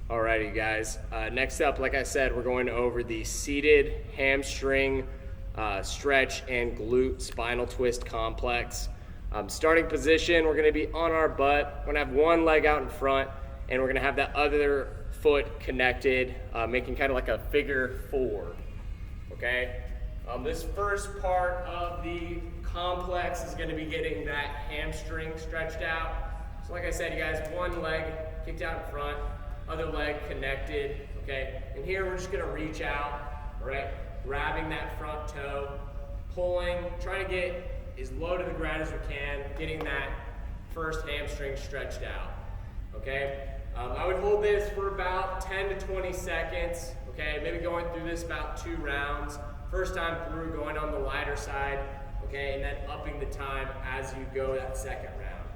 Alrighty guys, next up, like I said, we're going over the seated hamstring stretch and glute spinal twist complex. Starting position, we're gonna be on our butt. We're gonna have one leg out in front and we're gonna have that other foot connected, making kind of like a figure four, okay? This first part of the complex is gonna be getting that hamstring stretched out. So like I said, you guys, one leg kicked out in front, other leg connected, okay? And here we're just gonna reach out, all right? Grabbing that front toe, pulling, trying to get as low to the ground as we can, getting that first hamstring stretched out, okay? I would hold this for about 10 to 20 seconds, okay? Maybe going through this about 2 rounds. First time through, going on the lighter side, okay? And then upping the time as you go that second round,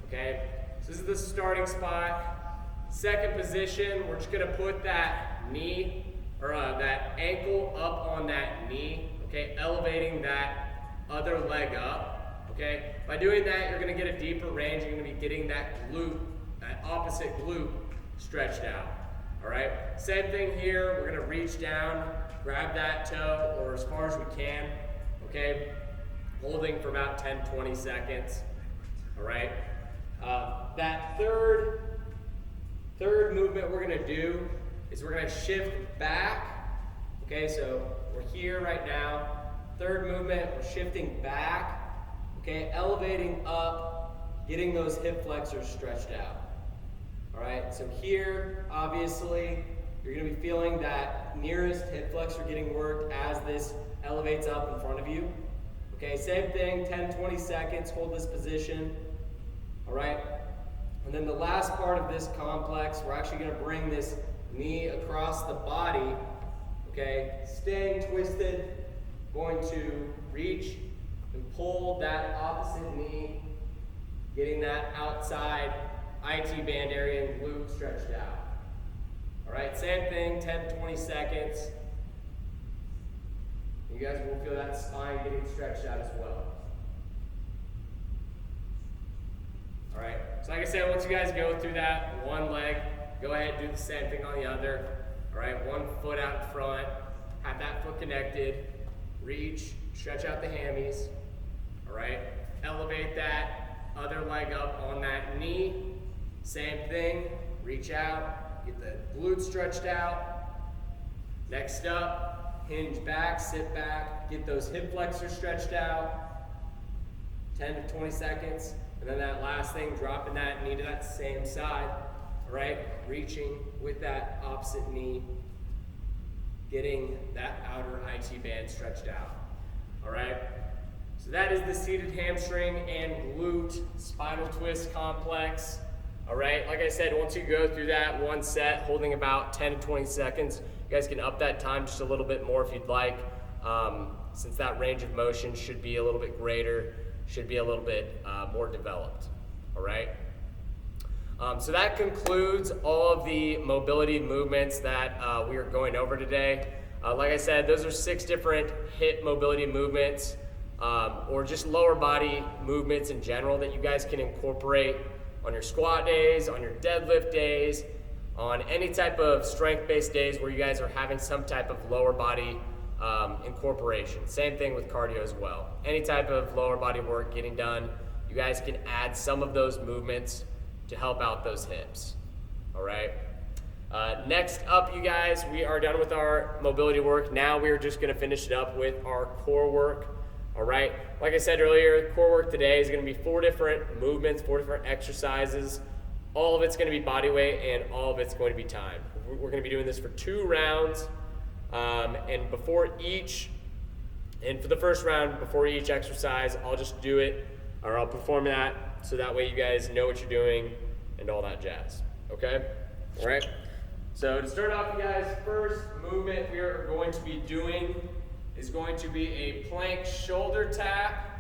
okay? So this is the starting spot. Second position, we're just gonna put that knee, or that ankle up on that knee, okay? Elevating that other leg up, okay? By doing that, you're gonna get a deeper range. You're gonna be getting that glute, that opposite glute stretched out, all right? Same thing here, we're gonna reach down, grab that toe, or as far as we can, okay? Holding for about 10, 20 seconds, all right? That third movement we're gonna do is we're gonna shift back, okay? So we're here right now. Third movement, we're shifting back, okay? Elevating up, getting those hip flexors stretched out, all right? So here, obviously, you're gonna be feeling that nearest hip flexor getting worked as this elevates up in front of you, okay? Same thing, 10, 20 seconds, hold this position, all right? And then the last part of this complex, we're actually gonna bring this knee across the body, okay? Staying twisted, going to reach and pull that opposite knee, getting that outside IT band area and glute stretched out. All right, same thing, 10, 20 seconds. You guys will feel that spine getting stretched out as well. All right, so like I said, once you guys go through that one leg, go ahead and do the same thing on the other. All right, one foot out in front, have that foot connected, reach, stretch out the hammies. All right, elevate that other leg up on that knee. Same thing, reach out, get the glute stretched out. Next up, hinge back, sit back, get those hip flexors stretched out. 10 to 20 seconds. And then that last thing, dropping that knee to that same side, all right? Reaching with that opposite knee, getting that outer IT band stretched out, all right? So that is the seated hamstring and glute spinal twist complex, all right? Like I said, once you go through that one set, holding about 10 to 20 seconds, you guys can up that time just a little bit more if you'd like, since that range of motion should be a little bit greater, should be a little bit more developed, all right? So that concludes all of the mobility movements that we are going over today. Like I said, those are 6 different hip mobility movements, or just lower body movements in general that you guys can incorporate on your squat days, on your deadlift days, on any type of strength-based days where you guys are having some type of lower body incorporation. Same thing with cardio as well. Any type of lower body work getting done, you guys can add some of those movements to help out those hips, all right? Next up, you guys, we are done with our mobility work. Now we are just gonna finish it up with our core work, all right? Like I said earlier, core work today is gonna be 4 different movements, 4 different exercises. All of it's gonna be body weight and all of it's going to be time. We're gonna be doing this for 2 rounds. And for the first round, before each exercise, I'll just do it, or I'll perform that, so that way you guys know what you're doing and all that jazz, okay? All right, so to start off, you guys, first movement we are going to be doing is going to be a plank shoulder tap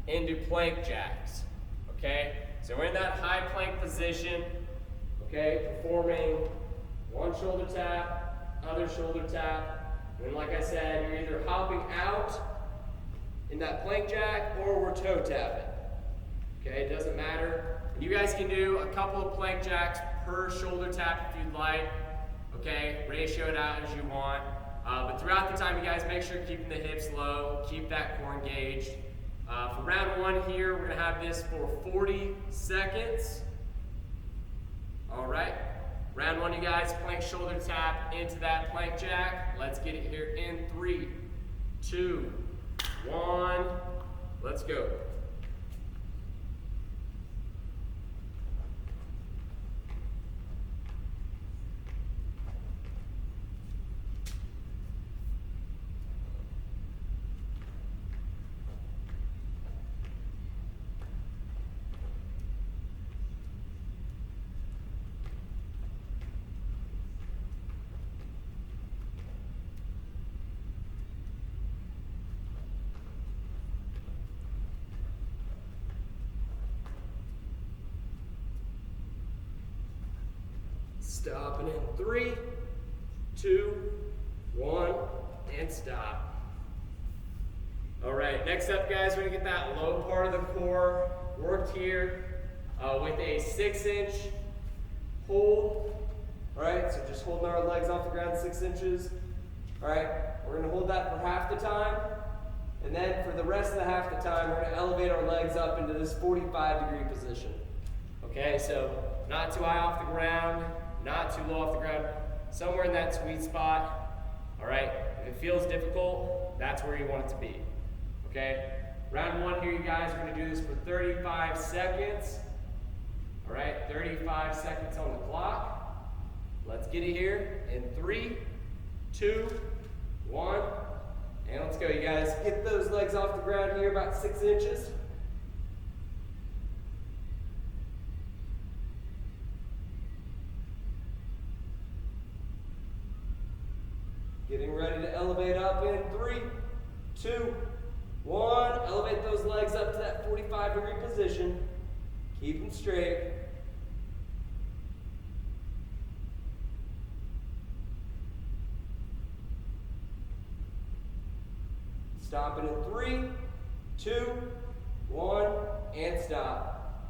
into plank jacks, okay? So we're in that high plank position, okay, performing one shoulder tap, other shoulder tap, and then like I said, you're either hopping out in that plank jack or we're toe tapping, okay, it doesn't matter. And you guys can do a couple of plank jacks per shoulder tap if you'd like. Okay, ratio it out as you want. But throughout the time, you guys make sure you're keeping the hips low, keep that core engaged. For round one here, we're gonna have this for 40 seconds. All right, round one, you guys, plank shoulder tap into that plank jack. Let's get it here in 3, 2, 1, let's go. Stopping in 3, 2, 1, and stop. All right, next up, guys, we're gonna get that low part of the core worked here with a 6-inch hold. All right, so just holding our legs off the ground 6 inches. All right, we're gonna hold that for half the time, and then for the rest of the half the time, we're gonna elevate our legs up into this 45-degree position. Okay, so not too high off the ground, not too low off the ground, somewhere in that sweet spot. All right, if it feels difficult, that's where you want it to be. Okay, round one here, you guys, are gonna do this for 35 seconds. All right, 35 seconds on the clock. Let's get it here in 3, 2, 1, and let's go, you guys. Get those legs off the ground here about 6 inches. Getting ready to elevate up in 3, 2, 1. Elevate those legs up to that 45-degree position. Keep them straight. Stopping in 3, 2, 1, and stop.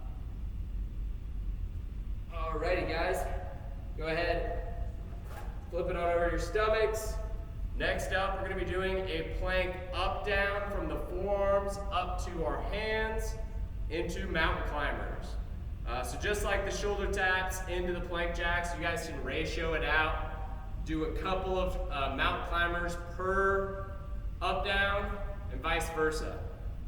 Alrighty, guys. Go ahead, flip it on over to your stomachs. Next up, we're going to be doing a plank up down from the forearms up to our hands into mountain climbers. So just like the shoulder taps into the plank jacks, you guys can ratio it out. Do a couple of mountain climbers per up down and vice versa.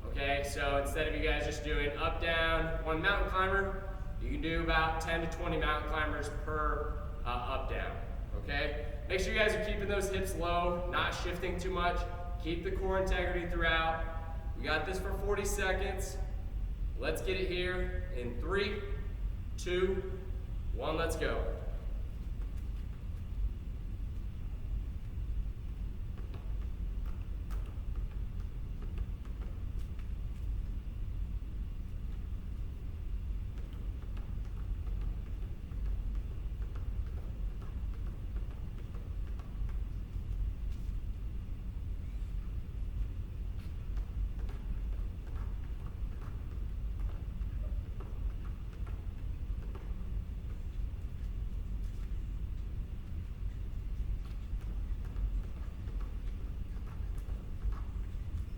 Okay, so instead of you guys just doing up down one mountain climber, you can do about 10 to 20 mountain climbers per up down. Okay, make sure you guys are keeping those hips low, not shifting too much. Keep the core integrity throughout. We got this for 40 seconds. Let's get it here in 3, 2, 1, let's go.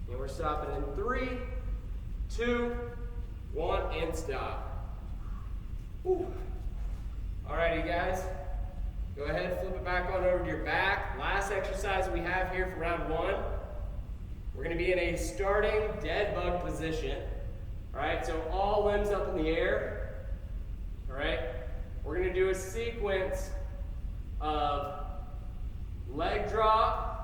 And we're stopping in 3, 2, 1, and stop. Ooh. Alrighty, guys. Go ahead, flip it back on over to your back. Last exercise we have here for round one. We're going to be in a starting dead bug position. Alright, so all limbs up in the air. Alright, we're going to do a sequence of leg drop,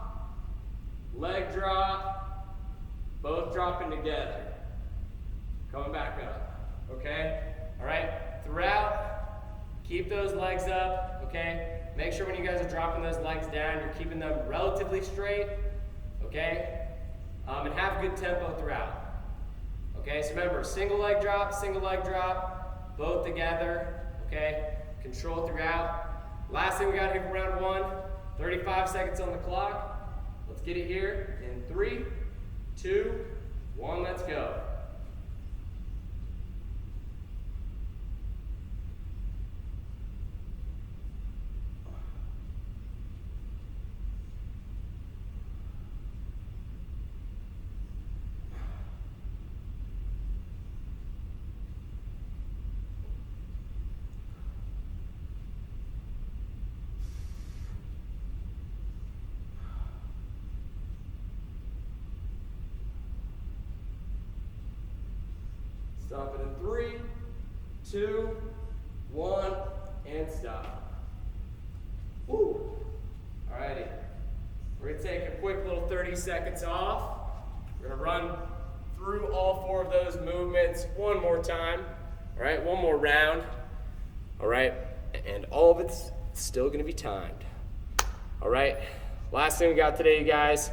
both dropping together. Coming back up, okay? All right, throughout, keep those legs up, okay? Make sure when you guys are dropping those legs down, you're keeping them relatively straight, okay? And have good tempo throughout. Okay, so remember, single leg drop, both together, okay? Control throughout. Last thing we got here for round one, 35 seconds on the clock. Let's get it here in 3, 2, 1, let's go. Stop it in 3, 2, 1, and stop. Woo. Alrighty. We're gonna take a quick little 30 seconds off. We're gonna run through all 4 of those movements one more time. All right, one more round. All right, and all of it's still gonna be timed. All right, last thing we got today, you guys,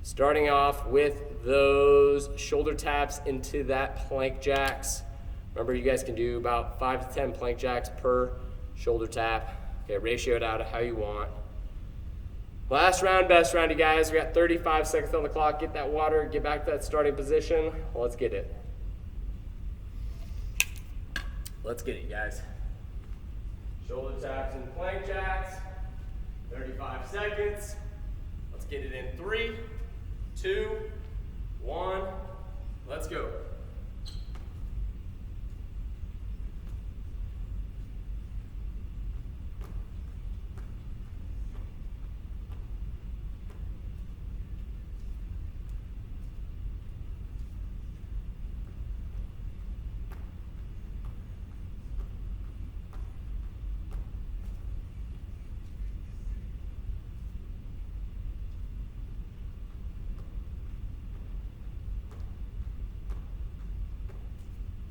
starting off with those shoulder taps into that plank jacks. Remember, you guys can do about 5 to 10 plank jacks per shoulder tap. Okay, ratio it out how you want. Last round, best round, you guys. We got 35 seconds on the clock. Get that water, get back to that starting position. Let's get it. Let's get it, guys. Shoulder taps and plank jacks. 35 seconds. Let's get it in 3, 2, 1. Let's go.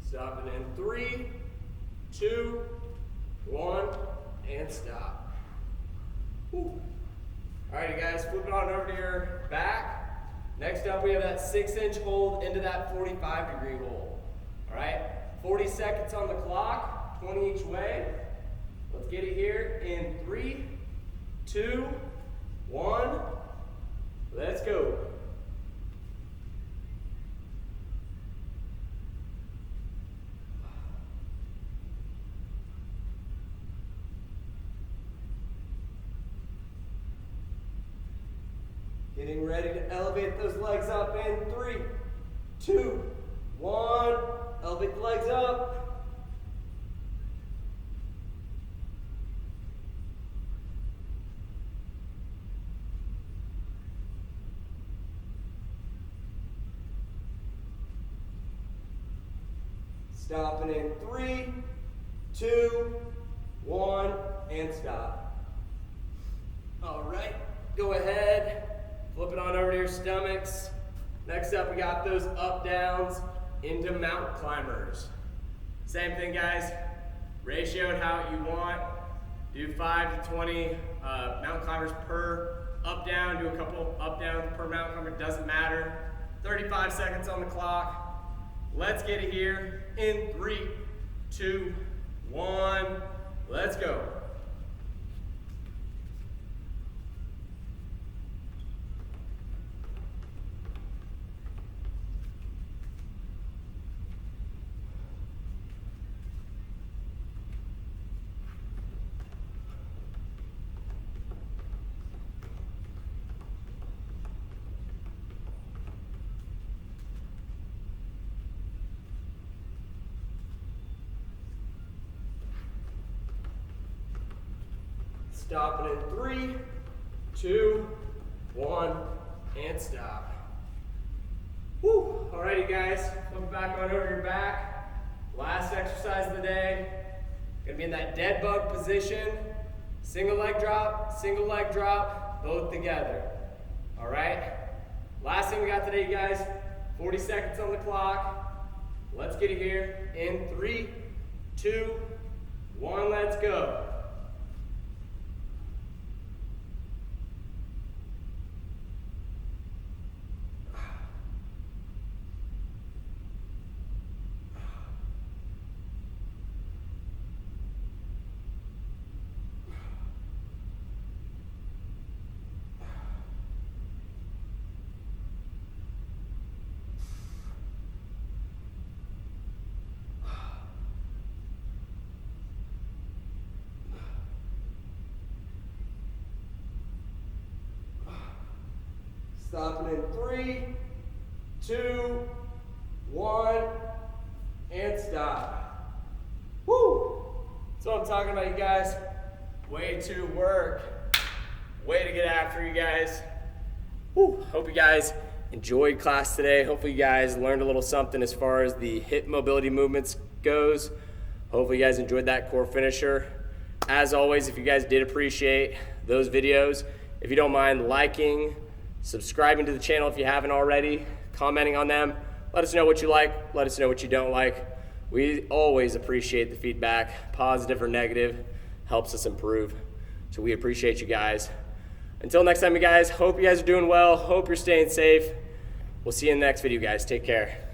Stop it in 3, 2, 1, and stop. Whew. All right, you guys, flip it on over to your back. Next up, we have that 6-inch hold into that 45-degree hold. All right, 40 seconds on the clock, 20 each way. Let's get it here in 3, 2, 1. Let's go. Getting ready to elevate those legs up in 3, 2, 1. Elevate the legs up. Stopping in 3, 2, 1, and stop. All right, go ahead. Flip it on over to your stomachs. Next up, we got those up downs into mountain climbers. Same thing, guys. Ratio it how you want. Do 5 to 20 mountain climbers per up down. Do a couple up downs per mountain climber. Doesn't matter. 35 seconds on the clock. Let's get it here in 3, 2, 1. Let's go. Stop it in 3, 2, 1, and stop. Whew. Alrighty, guys, flip back on over your back. Last exercise of the day. Gonna be in that dead bug position. Single leg drop, both together. All right. Last thing we got today, you guys. 40 seconds on the clock. Let's get it here in 3, 2, 1. Let's go. Stopping in 3, 2, 1, and stop. Woo! That's what I'm talking about, you guys. Way to work. Way to get after, you guys. Woo! Hope you guys enjoyed class today. Hopefully you guys learned a little something as far as the hip mobility movements goes. Hopefully you guys enjoyed that core finisher. As always, if you guys did appreciate those videos, if you don't mind liking, subscribing to the channel if you haven't already, commenting on them, let us know what you like, let us know what you don't like. We always appreciate the feedback, positive or negative, helps us improve. So we appreciate you guys. Until next time, you guys, hope you guys are doing well, hope you're staying safe. We'll see you in the next video, guys. Take care.